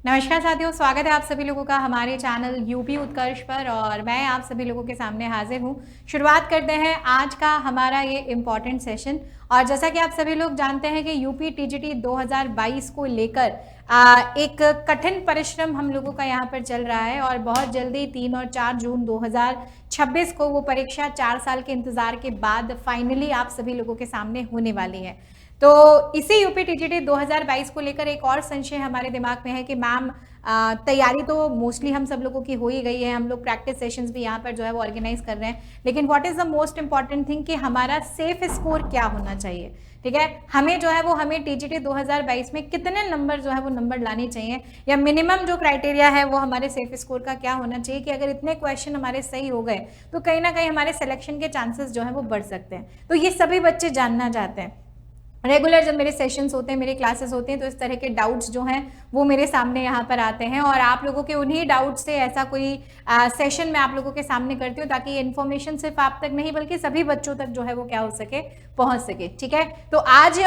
नमस्कार साथियों, स्वागत है आप सभी लोगों का हमारे चैनल यूपी उत्कर्ष पर और मैं आप सभी लोगों के सामने हाजिर हूं। शुरुआत करते हैं आज का हमारा ये इम्पॉर्टेंट सेशन। और जैसा कि आप सभी लोग जानते हैं कि यूपी टीजीटी 2022 को लेकर एक कठिन परिश्रम हम लोगों का यहाँ पर चल रहा है और बहुत जल्दी 3 और 4 जून 2026 को वो परीक्षा 4 साल के इंतजार के बाद फाइनली आप सभी लोगों के सामने होने वाली है। तो इसी यूपी टीजीटी 2022 को लेकर एक और संशय हमारे दिमाग में है कि मैम तैयारी तो मोस्टली हम सब लोगों की हो ही गई है, हम लोग प्रैक्टिस सेशंस भी यहाँ पर जो है वो ऑर्गेनाइज कर रहे हैं, लेकिन what is the most important thing कि हमारा सेफ स्कोर क्या होना चाहिए। ठीक है, हमें जो है वो हमें टीजीटी 2022 में कितने नंबर जो है वो नंबर लाने चाहिए या मिनिमम जो क्राइटेरिया है वो हमारे सेफ स्कोर का क्या होना चाहिए कि अगर इतने क्वेश्चन हमारे सही हो गए तो कहीं ना कहीं हमारे सिलेक्शन के चांसेस जो है वो बढ़ सकते हैं। तो ये सभी बच्चे जानना चाहते हैं। रेगुलर जब मेरे सेशंस होते हैं, मेरे क्लासेस होते हैं, तो इस तरह के डाउट्स जो हैं वो मेरे सामने यहाँ पर आते हैं और आप लोगों के उन्हीं डाउट्स से ऐसा कोई सेशन मैं आप लोगों के सामने करती हूँ ताकि ये इन्फॉर्मेशन सिर्फ आप तक नहीं बल्कि सभी बच्चों तक जो है वो क्या हो सके, पहुंच सके। ठीक है, तो आज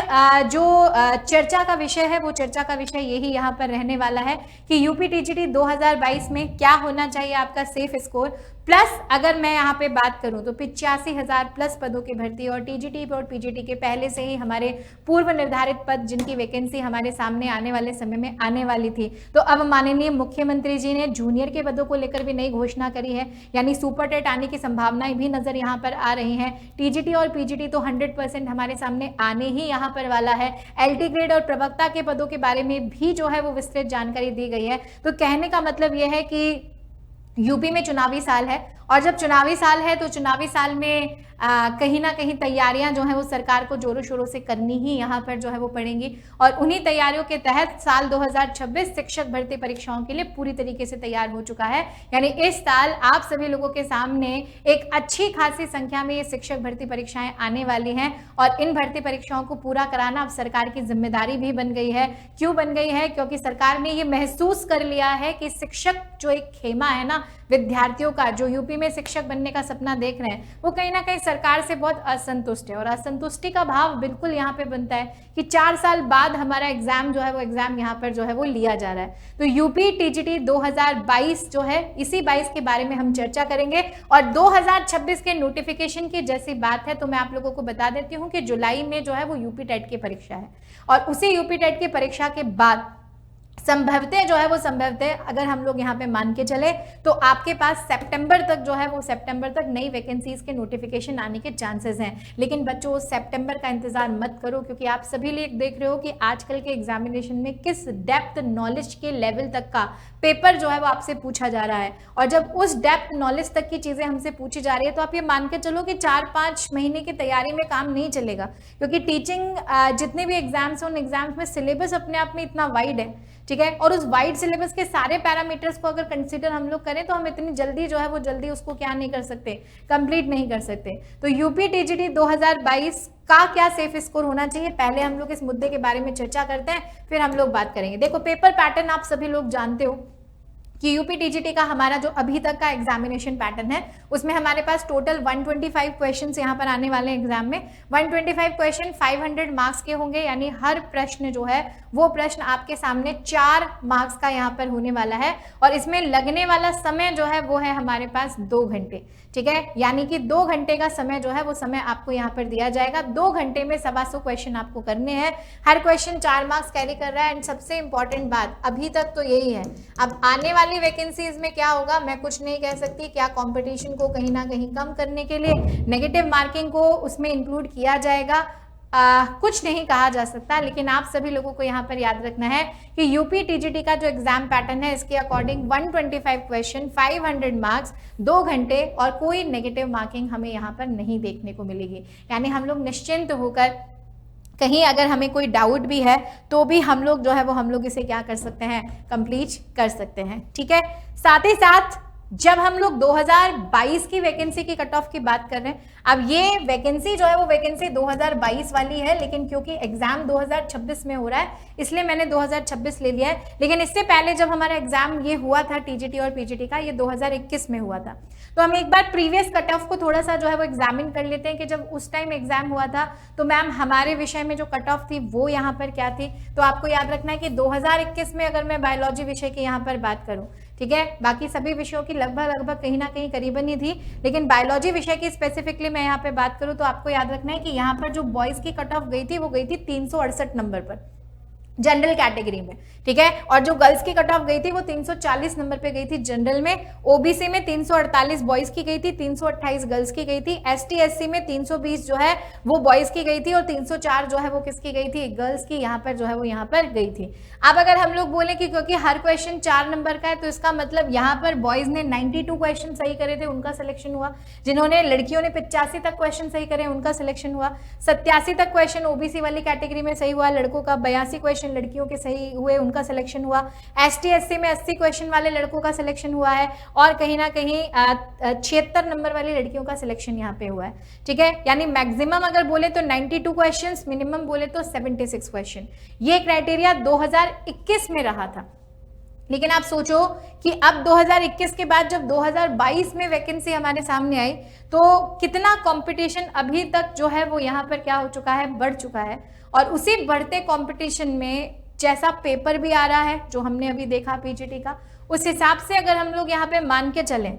जो चर्चा का विषय है वो चर्चा का विषय यही यहाँ पर रहने वाला है कि यूपी टीजीटी 2022 में क्या होना चाहिए आपका सेफ स्कोर। प्लस अगर मैं यहाँ पे बात करूं तो 85,000 प्लस पदों की भर्ती और टीजीटी और पीजीटी के पहले से ही हमारे पूर्व निर्धारित पद जिनकी वैकेंसी हमारे सामने आने वाले समय में आने वाली थी, तो अब माननीय मुख्यमंत्री जी ने जूनियर के पदों को लेकर भी नई घोषणा करी है, यानी सुपर टेट आने की संभावनाएं भी नजर यहाँ पर आ रही हैं। टीजीटी और पीजीटी तो 100% हमारे सामने आने ही यहाँ पर वाला है। एलटी ग्रेड और प्रवक्ता के पदों के बारे में भी जो है वो विस्तृत जानकारी दी गई है। तो कहने का मतलब यह है कि यूपी में चुनावी साल है और जब चुनावी साल है तो चुनावी साल में कहीं ना कहीं तैयारियां जो है वो सरकार को जोरों शोरों से करनी ही यहाँ पर जो है वो पड़ेंगी और उन्हीं तैयारियों के तहत साल 2026 शिक्षक भर्ती परीक्षाओं के लिए पूरी तरीके से तैयार हो चुका है। यानी इस साल आप सभी लोगों के सामने एक अच्छी खासी संख्या में ये शिक्षक भर्ती परीक्षाएं आने वाली हैं और इन भर्ती परीक्षाओं को पूरा कराना अब सरकार की जिम्मेदारी भी बन गई है। क्यों बन गई है? क्योंकि सरकार ने ये महसूस कर लिया है कि शिक्षक जो एक खेमा है ना, विद्यार्थियों का जो यूपी में शिक्षक बनने का सपना देख रहे हैं, वो कहीं ना कहीं सरकार से बहुत असंतुष्ट है और असंतुष्टि का भाव बिल्कुल यहाँ पे बनता है कि 4 साल बाद हमारा एग्जाम जो है वो एग्जाम यहाँ पर जो है वो लिया जा रहा है। तो यूपी टीजीटी 2022 जो है, इसी 22 के बारे में हम चर्चा करेंगे और 2026 के नोटिफिकेशन की जैसी बात है तो मैं आप लोगों को बता देती हूँ कि जुलाई में जो है वो यूपी टेट की परीक्षा है और उसी यूपी टेट की परीक्षा के बाद संभवतः जो है वो संभवतः अगर हम लोग यहाँ पे मान के चले तो आपके पास सितंबर तक जो है वो सितंबर तक नई वैकेंसीज के नोटिफिकेशन आने के चांसेस हैं। लेकिन बच्चों सितंबर का इंतजार मत करो क्योंकि आप सभी लोग देख रहे हो कि आजकल के एग्जामिनेशन में किस डेप्थ नॉलेज के लेवल तक का पेपर जो है वो आपसे पूछा जा रहा है और जब उस डेप्थ नॉलेज तक की चीजें हमसे पूछी जा रही है तो आप ये मान के चलो कि 4-5 महीने की तैयारी में काम नहीं चलेगा क्योंकि टीचिंग जितने भी एग्जाम्स हैं उन एग्जाम्स में सिलेबस अपने आप में इतना वाइड है। ठीक है, और उस वाइड सिलेबस के सारे पैरामीटर्स को अगर कंसीडर हम लोग करें तो हम इतनी जल्दी जो है वो जल्दी उसको क्या नहीं कर सकते, कंप्लीट नहीं कर सकते। तो यूपी टीजीटी 2022 का क्या सेफ स्कोर होना चाहिए, पहले हम लोग इस मुद्दे के बारे में चर्चा करते हैं, फिर हम लोग बात करेंगे। देखो, पेपर पैटर्न आप सभी लोग जानते हो कि यूपी टीजीटी का हमारा जो अभी तक का एग्जामिनेशन पैटर्न है उसमें हमारे पास टोटल 125 क्वेश्चंस यहाँ पर आने वाले हैं एग्जाम में। 125 क्वेश्चन 500 मार्क्स के होंगे, यानी हर प्रश्न जो है वो प्रश्न आपके सामने 4 मार्क्स का यहाँ पर होने वाला है और इसमें लगने वाला समय जो है वो है हमारे पास 2 घंटे। ठीक है, यानी कि 2 घंटे का समय जो है वो समय आपको यहाँ पर दिया जाएगा। 2 घंटे में 125 क्वेश्चन आपको करने हैं, हर क्वेश्चन 4 मार्क्स कैरी कर रहा है। एंड सबसे इंपॉर्टेंट बात अभी तक तो यही है, अब आने वाली वैकेंसीज में क्या होगा मैं कुछ नहीं कह सकती। क्या कंपटीशन को कहीं ना कहीं कम करने के लिए नेगेटिव मार्किंग को उसमें इंक्लूड किया जाएगा, कुछ नहीं कहा जा सकता। लेकिन आप सभी लोगों को यहाँ पर याद रखना है कि यूपी टीजीटी का जो एग्जाम पैटर्न है इसके अकॉर्डिंग 125 क्वेश्चन 500 मार्क्स 2 घंटे और कोई नेगेटिव मार्किंग हमें यहाँ पर नहीं देखने को मिलेगी। यानी हम लोग निश्चिंत होकर कहीं अगर हमें कोई डाउट भी है तो भी हम लोग जो है वो हम लोग इसे क्या कर सकते हैं, कंप्लीट कर सकते हैं। ठीक है, साथ ही साथ जब हम लोग 2022 की वैकेंसी की कट ऑफ की बात कर रहे हैं, अब ये वैकेंसी जो है वो वैकेंसी 2022 वाली है, लेकिन क्योंकि एग्जाम 2026 में हो रहा है इसलिए मैंने 2026 ले लिया है। लेकिन इससे पहले जब हमारा एग्जाम ये हुआ था टीजीटी और पीजीटी का, ये 2021 में हुआ था। तो हम एक बार प्रीवियस कट ऑफ को थोड़ा सा जो है वो एग्जामिन कर लेते हैं कि जब उस टाइम एग्जाम हुआ था तो मैम हमारे विषय में जो कट ऑफ थी वो यहाँ पर क्या थी। तो आपको याद रखना है कि 2021 में अगर मैं बायोलॉजी विषय की यहाँ पर बात करूँ, ठीक है, बाकी सभी विषयों की लगभग कहीं ना कहीं करीबन ही थी, लेकिन बायोलॉजी विषय की स्पेसिफिकली मैं यहाँ पे बात करूँ तो आपको याद रखना है कि यहाँ पर जो बॉयज की कट ऑफ गई थी वो गई थी 368 नंबर पर जनरल कैटेगरी में, ठीक है, और जो गर्ल्स की कट ऑफ गई थी वो 340 नंबर पे गई थी जनरल में। ओबीसी में 348 बॉयज की गई थी, 328 गर्ल्स की गई थी। एसटी एससी में 320 जो है वो बॉयज की गई थी और 304 जो है वो किसकी गई थी, गर्ल्स की यहाँ पर जो है वो यहाँ पर गई थी। अब अगर हम लोग बोले कि क्योंकि हर क्वेश्चन 4 नंबर का है तो इसका मतलब यहाँ पर बॉयज ने 92 क्वेश्चन सही करे थे, उनका सिलेक्शन हुआ। जिन्होंने लड़कियों ने 85 तक क्वेश्चन सही करे उनका सिलेक्शन हुआ। 87 तक क्वेश्चन ओबीसी वाली कैटेगरी में सही हुआ लड़कों का, 82 क्वेश्चन लड़कियों के सही हुए, उनका सिलेक्शन हुआ। एसटी एससी में 80 क्वेश्चन वाले लड़कों का सिलेक्शन हुआ है और कहीं ना कहीं 76 नंबर वाली लड़कियों का सिलेक्शन यहाँ पे हुआ है, ठीक है। यानी मैक्सिमम अगर बोले तो 92 क्वेश्चंस, मिनिमम बोले तो 76 क्वेश्चन। ये क्राइटेरिया 2021 में रहा था। लेकिन आप सोचो कि अब 2021 के बाद जब 2022 में वैकेंसी हमारे सामने आई तो कितना कंपटीशन अभी तक जो है वो यहाँ पर क्या हो चुका है, बढ़ चुका है। और उसी बढ़ते कंपटीशन में जैसा पेपर भी आ रहा है जो हमने अभी देखा पीजीटी का, उस हिसाब से अगर हम लोग यहाँ पे मान के चलें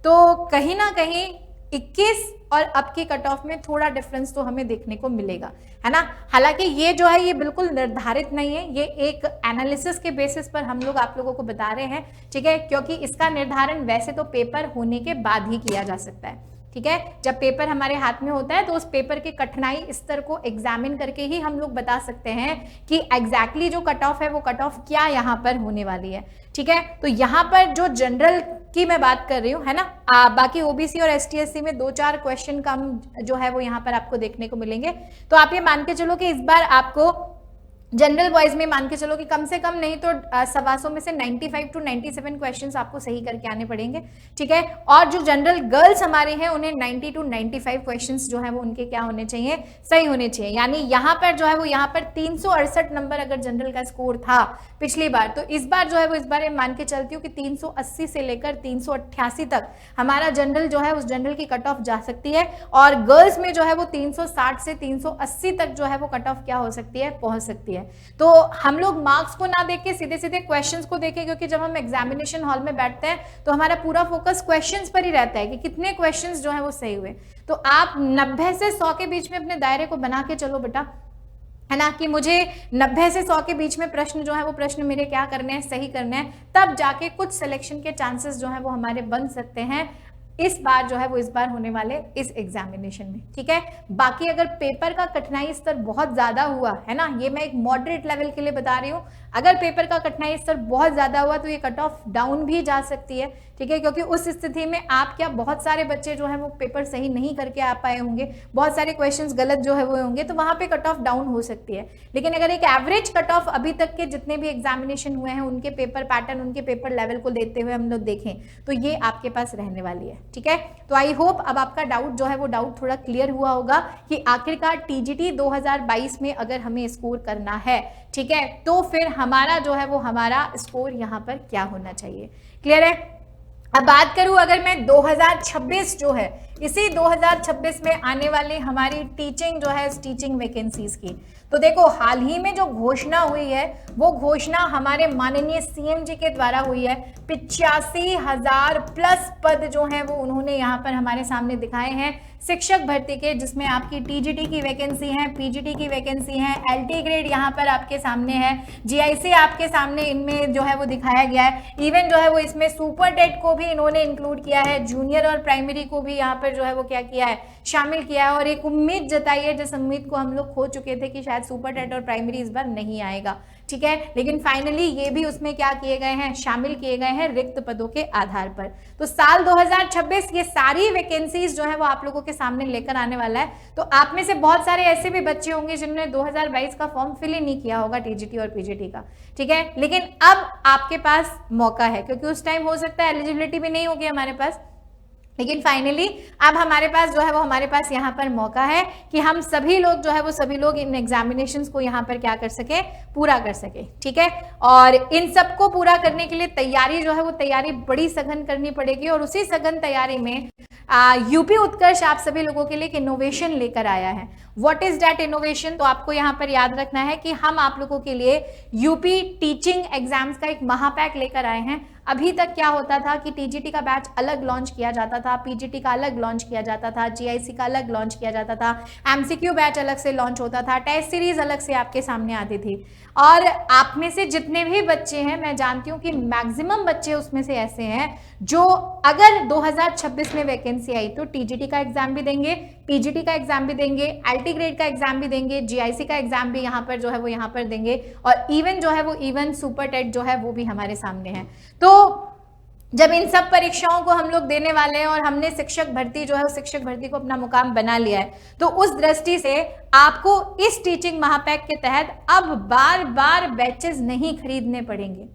तो कहीं ना कहीं 21 और अब की कट ऑफ में थोड़ा डिफरेंस तो हमें देखने को मिलेगा, है ना। हालांकि ये जो है ये बिल्कुल निर्धारित नहीं है, ये एक एनालिसिस के बेसिस पर हम लोग आप लोगों को बता रहे हैं, ठीक है, क्योंकि इसका निर्धारण वैसे तो पेपर होने के बाद ही किया जा सकता है, ठीक है। जब पेपर हमारे हाथ में होता है तो उस पेपर के कठिनाई स्तर को एग्जामिन करके ही हम लोग बता सकते हैं कि एग्जैक्टली जो कट ऑफ है वो कट ऑफ क्या यहाँ पर होने वाली है, ठीक है। तो यहाँ पर जो जनरल की मैं बात कर रही हूँ, है ना, बाकी ओबीसी और एसटी/एससी में 2-4 क्वेश्चन कम जो है वो यहाँ पर आपको देखने को मिलेंगे। तो आप ये मान के चलो कि इस बार आपको जनरल बॉयज में मान के चलो कि कम से कम नहीं तो 125 में से 95 to 97 क्वेश्चंस आपको सही करके आने पड़ेंगे, ठीक है। और जो जनरल गर्ल्स हमारे हैं उन्हें 90 to 95 क्वेश्चंस जो है वो उनके क्या होने चाहिए, सही होने चाहिए। यानी यहाँ पर जो है वो यहाँ पर 368 नंबर अगर जनरल का स्कोर था पिछली बार, तो इस बार जो है वो इस बार मान के चलती हूँ कि 380 से लेकर 388 तक हमारा जनरल जो है उस जनरल की कट ऑफ जा सकती है। और गर्ल्स में जो है वो 360 से 380 तक जो है वो कट ऑफ क्या हो सकती है, पहुंच सकती है। तो हम लोग मार्क्स को ना देख के सीधे सीधे क्वेश्चंस को देखें, क्योंकि जब हम एग्जामिनेशन हॉल में बैठते हैं तो हमारा पूरा फोकस क्वेश्चंस पर ही रहता है कि कितने क्वेश्चंस जो है वो सही हुए। तो आप 90 से 100 के बीच में अपने दायरे को बना के चलो बेटा, है ना, कि मुझे 90 से 100 के बीच में प्रश्न जो है वो प्रश्न मेरे क्या करने हैं, सही करने हैं, तब जाके कुछ सिलेक्शन के चांसेस जो है वो हमारे बन सकते हैं इस बार जो है वो इस बार होने वाले इस एग्जामिनेशन में, ठीक है। बाकी अगर पेपर का कठिनाई स्तर बहुत ज्यादा हुआ है ना, ये मैं एक मॉडरेट लेवल के लिए बता रही हूँ, अगर पेपर का कठिनाई स्तर बहुत ज्यादा हुआ तो ये कट ऑफ डाउन भी जा सकती है, ठीक है, क्योंकि उस स्थिति में आप क्या बहुत सारे बच्चे जो है वो पेपर सही नहीं करके आ पाए होंगे, बहुत सारे क्वेश्चंस गलत जो है वो होंगे, तो वहां पे कट ऑफ डाउन हो सकती है। लेकिन अगर एक एवरेज कट ऑफ अभी तक के जितने भी एग्जामिनेशन हुए हैं उनके पेपर पैटर्न, उनके पेपर लेवल को देखते हुए हम लोग देखें तो ये आपके पास रहने वाली है, ठीक है। तो आई होप अब आपका डाउट जो है वो डाउट थोड़ा क्लियर हुआ होगा कि आखिरकार टीजीटी 2022 में अगर हमें स्कोर करना है, ठीक है, तो फिर हमारा जो है वो हमारा स्कोर यहाँ पर क्या होना चाहिए। क्लियर है। अब बात करूं अगर मैं 2026 जो है इसी 2026 में आने वाली हमारी टीचिंग जो है टीचिंग वैकेंसीज की, तो देखो हाल ही में जो घोषणा हुई है वो घोषणा हमारे माननीय सीएम जी के द्वारा हुई है। 85,000 प्लस पद जो हैं वो उन्होंने यहाँ पर हमारे सामने दिखाए हैं शिक्षक भर्ती के, जिसमें आपकी टीजीटी की वैकेंसी है, पीजीटी की वैकेंसी है, एलटी ग्रेड यहाँ पर आपके सामने है, जीआईसी आपके सामने इनमें जो है वो दिखाया गया है। इवन जो है वो इसमें सुपर टेट को भी इन्होंने इंक्लूड किया है, जूनियर और प्राइमरी को भी यहाँ पर जो है वो क्या किया है, शामिल किया है। और एक उम्मीद जताई है जिस उम्मीद को हम लोग खो चुके थे कि शायद सुपर टेट और प्राइमरी इस बार नहीं आएगा, ठीक है। लेकिन फाइनली ये भी उसमें क्या किए गए हैं, शामिल किए गए हैं रिक्त पदों के आधार पर। तो साल 2026 ये सारी वैकेंसीज जो है वो आप लोगों के सामने लेकर आने वाला है। तो आप में से बहुत सारे ऐसे भी बच्चे होंगे जिन्होंने 2022 का फॉर्म फिल ही नहीं किया होगा टीजीटी और पीजीटी का, ठीक है। लेकिन अब आपके पास मौका है, क्योंकि उस टाइम हो सकता है एलिजिबिलिटी भी नहीं होगी हमारे पास, लेकिन फाइनली अब हमारे पास जो है वो हमारे पास यहाँ पर मौका है कि हम सभी लोग जो है वो सभी लोग इन एग्जामिनेशंस को यहाँ पर क्या कर सके, पूरा कर सके, ठीक है। और इन सबको पूरा करने के लिए तैयारी जो है वो तैयारी बड़ी सघन करनी पड़ेगी, और उसी सघन तैयारी में यूपी उत्कर्ष आप सभी लोगों के लिए एक इनोवेशन लेकर आया है। What is that innovation? तो आपको यहाँ पर याद रखना है कि हम आप लोगों के लिए यूपी टीचिंग एग्जाम्स का एक महापैक लेकर आए हैं। अभी तक क्या होता था कि टीजीटी का बैच अलग लॉन्च किया जाता था, पीजीटी का अलग लॉन्च किया जाता था, जीआईसी का अलग लॉन्च किया जाता था, एमसीक्यू बैच अलग से लॉन्च होता था, टेस्ट सीरीज अलग से आपके सामने आती थी। और आप में से जितने भी बच्चे हैं, मैं जानती हूँ कि मैक्सिमम बच्चे उसमें से ऐसे हैं जो अगर 2026 में वैकेंसी आई तो टीजीटी का एग्जाम भी देंगे, पीजीटी का एग्जाम भी देंगे, एलटी ग्रेड का एग्जाम भी देंगे, जीआईसी का एग्जाम भी यहाँ पर जो है वो यहाँ पर देंगे, और इवन जो है वो इवन सुपर टेट जो है वो भी हमारे सामने है। तो जब इन सब परीक्षाओं को हम लोग देने वाले हैं और हमने शिक्षक भर्ती जो है उस शिक्षक भर्ती को अपना मुकाम बना लिया है, तो उस दृष्टि से आपको इस टीचिंग महापैक के तहत अब बार बार बैचेस नहीं खरीदने पड़ेंगे,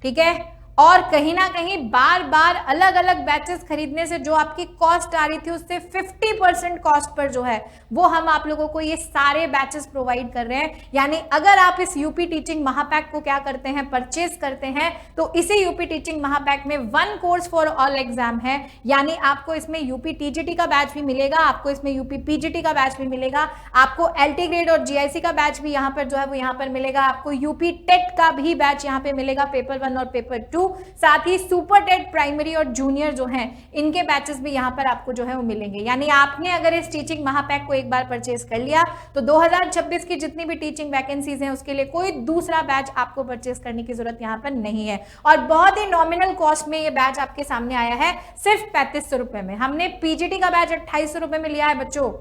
ठीक है। और कहीं ना कहीं बार बार अलग अलग बैचेस खरीदने से जो आपकी कॉस्ट आ रही थी उससे 50% कॉस्ट पर जो है वो हम आप लोगों को ये सारे बैचेस प्रोवाइड कर रहे हैं। यानी अगर आप इस यूपी टीचिंग महापैक को क्या करते हैं, परचेज करते हैं, तो इसी यूपी टीचिंग महापैक में 1 कोर्स फॉर ऑल एग्जाम है। यानी आपको इसमें यूपी टीजीटी का बैच भी मिलेगा, आपको इसमें यूपी पीजीटी का बैच भी मिलेगा, आपको एलटी ग्रेड और जीआईसी का बैच भी यहाँ पर जो है वो यहाँ पर मिलेगा, आपको यूपी टेट का भी बैच यहाँ पे मिलेगा, पेपर 1 और पेपर 2, साथ ही सुपर टेट प्राइमरी और जूनियर जो हैं इनके बैचेस भी यहाँ पर आपको जो है वो मिलेंगे। यानी आपने अगर इस टीचिंग महापैक को एक बार परचेज कर लिया तो 2026 की जितनी भी टीचिंग वैकेंसीज हैं उसके लिए कोई दूसरा बैच आपको परचेज करने की जरूरत यहाँ पर नहीं है। और बहुत ही नॉमिनल कॉस्ट में ये बैच आपके सामने आया है, सिर्फ 3500 रुपए में। हमने पीजीटी का बैच 2800 रुपए में लिया है बच्चों,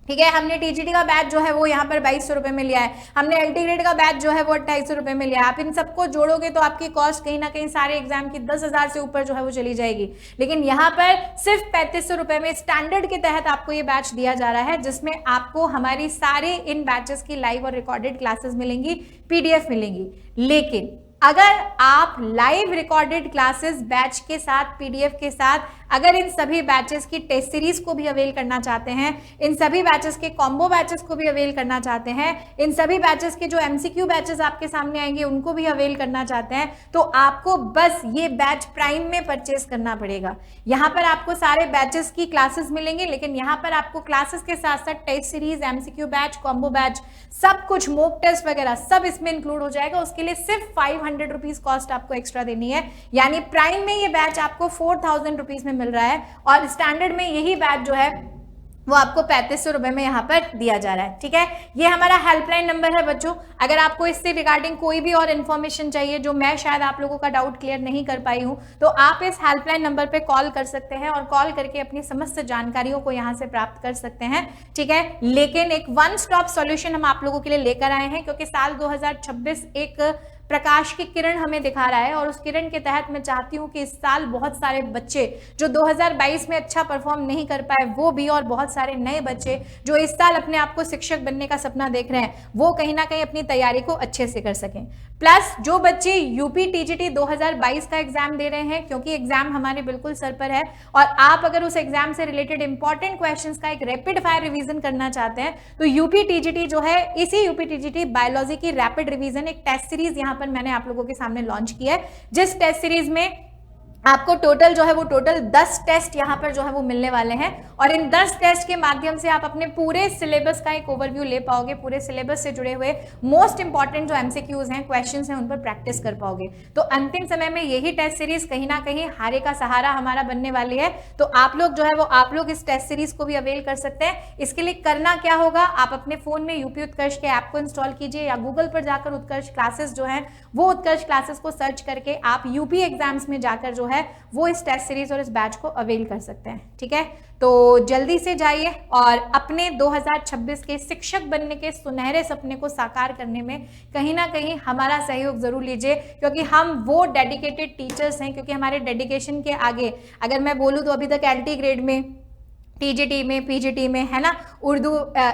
ठीक है। हमने टीजीटी का बैच जो है वो यहाँ पर 2200 रुपए में लिया है, हमने एलटी ग्रेड का बैच जो है वो 2800 रुपए में लिया है। आप इन सबको जोड़ोगे तो आपकी कॉस्ट कहीं ना कहीं सारे एग्जाम की 10,000 से ऊपर जो है वो चली जाएगी। लेकिन यहाँ पर सिर्फ 3500 रुपए में स्टैंडर्ड के तहत आपको ये बैच दिया जा रहा है, जिसमें आपको हमारी सारे इन बैचेस की लाइव और रिकॉर्डेड क्लासेस मिलेंगी, पीडीएफ मिलेंगी। लेकिन अगर आप लाइव रिकॉर्डेड क्लासेस बैच के साथ, पीडीएफ के साथ, अगर इन सभी बैचेस की टेस्ट सीरीज को भी अवेल करना चाहते हैं, इन सभी बैचेस के कॉम्बो बैचेस को भी अवेल करना चाहते हैं, इन सभी बैचेस के जो एमसीक्यू बैचेस आपके सामने आएंगे उनको भी अवेल करना चाहते हैं, तो आपको बस ये बैच प्राइम में परचेस करना पड़ेगा। यहाँ पर आपको सारे बैचेस की क्लासेस मिलेंगे, लेकिन यहाँ पर आपको क्लासेस के साथ साथ test series, MCQ batch, combo batch, सब कुछ, मॉक टेस्ट वगैरह सब इसमें इंक्लूड हो जाएगा। उसके लिए सिर्फ 500 रुपीज कॉस्ट आपको एक्स्ट्रा देनी है। यानी प्राइम में ये बैच आपको 4000 रुपीज में मिल रहा है, और स्टैंडर्ड में यही बैच जो है वो आपको 3500 रुपए में यहाँ पर दिया जा रहा है, ठीक है। ये हमारा हेल्पलाइन नंबर है बच्चों। अगर आपको इससे रिगार्डिंग कोई भी और इन्फॉर्मेशन चाहिए जो मैं शायद आप लोगों का डाउट क्लियर नहीं कर पाई हूँ, तो आप इस हेल्पलाइन नंबर पे कॉल कर सकते हैं और कॉल करके अपनी समस्त जानकारियों को यहाँ से प्राप्त कर सकते हैं, ठीक है। लेकिन एक वन स्टॉप सॉल्यूशन हम आप लोगों के लिए लेकर आए हैं, क्योंकि साल 2026 एक प्रकाश की किरण हमें दिखा रहा है, और उस किरण के तहत मैं चाहती हूं कि इस साल बहुत सारे बच्चे जो 2022 में अच्छा परफॉर्म नहीं कर पाए वो भी, और बहुत सारे नए बच्चे जो इस साल अपने आप को शिक्षक बनने का सपना देख रहे हैं वो कहीं ना कहीं अपनी तैयारी को अच्छे से कर सकें। प्लस जो बच्चे यूपी टीजीटी 2022 का एग्जाम दे रहे हैं, क्योंकि एग्जाम हमारे बिल्कुल सर पर है, और आप अगर उस एग्जाम से रिलेटेड इंपॉर्टेंट क्वेश्चंस का एक रैपिड फायर रिवीजन करना चाहते हैं, तो यूपी टीजीटी जो है, इसी यूपी टीजीटी बायोलॉजी की रैपिड रिवीजन एक टेस्ट सीरीज यहाँ पर मैंने आप लोगों के सामने लॉन्च किया है, जिस टेस्ट सीरीज में आपको टोटल जो है वो 10 टेस्ट यहाँ पर जो है वो मिलने वाले हैं, और इन 10 टेस्ट के माध्यम से आप अपने पूरे सिलेबस का एक ओवरव्यू ले पाओगे, पूरे सिलेबस से जुड़े हुए मोस्ट इंपॉर्टेंट जो एमसीक्यूज हैं, क्वेश्चंस हैं, उन पर प्रैक्टिस कर पाओगे। तो अंतिम समय में यही टेस्ट सीरीज कहीं ना कहीं हारे का सहारा हमारा बनने वाली है। तो आप लोग जो है वो आप लोग इस टेस्ट सीरीज को भी अवेल कर सकते हैं। इसके लिए करना क्या होगा, आप अपने फोन में यूपी उत्कर्ष के ऐप को इंस्टॉल कीजिए, या गूगल पर जाकर उत्कर्ष क्लासेस जो है वो उत्कर्ष क्लासेस को सर्च करके आप यूपी एग्जाम्स में जाकर जो है है वो इस टेस्ट सीरीज और इस बैच को अवेल कर सकते हैं। ठीक है, तो जल्दी से जाइए और अपने 2026 के शिक्षक बनने के सुनहरे सपने को साकार करने में कहीं ना कहीं हमारा सहयोग जरूर लीजिए, क्योंकि हम वो डेडिकेटेड टीचर्स हैं। क्योंकि हमारे डेडिकेशन के आगे अगर मैं बोलूँ तो अभी तक एलटी ग्रेड में, टीजीटी में, पीजीटी में, है ना, उर्दू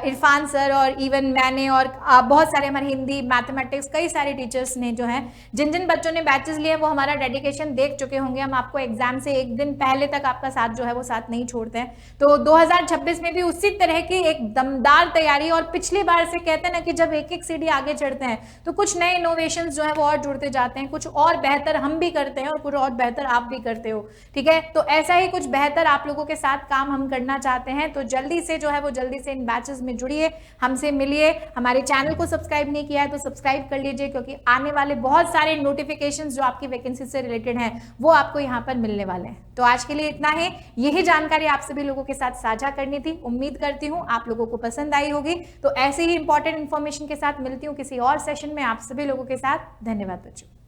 इरफान सर और इवन मैंने और बहुत सारे हमारे हिंदी, मैथमेटिक्स, कई सारे टीचर्स ने जो है, जिन जिन बच्चों ने बैचेस लिए वो हमारा डेडिकेशन देख चुके होंगे। हम आपको एग्जाम से एक दिन पहले तक आपका साथ जो है वो साथ नहीं छोड़ते हैं। तो 2026 में भी उसी तरह की एक दमदार तैयारी, और पिछली बार से कहते हैं ना कि जब एक एक सीढ़ी आगे चढ़ते हैं तो कुछ नए इनोवेशन जो है वो और जुड़ते जाते हैं, कुछ और बेहतर हम भी करते हैं और कुछ और बेहतर आप भी करते हो। ठीक है, तो ऐसा ही कुछ बेहतर आप लोगों के साथ काम हम करना चाहते हैं। तो जल्दी से जो है वो जल्दी से इन बैचेस में जुड़िए, हमसे मिलिए। हमारे चैनल को सब्सक्राइब नहीं किया है तो सब्सक्राइब कर लीजिए, क्योंकि आने वाले बहुत सारे नोटिफिकेशंस जो आपकी वैकेंसी से रिलेटेड हैं वो आपको यहाँ पर मिलने वाले हैं। तो आज के लिए इतना ही, यही जानकारी आप सभी लोगों के साथ साझा करनी थी। उम्मीद करती हूँ आप लोगों को पसंद आई होगी। तो ऐसे ही इंपॉर्टेंट इंफॉर्मेशन के साथ मिलती हूँ किसी और सेशन में आप सभी लोगों के साथ। धन्यवाद बच्चों।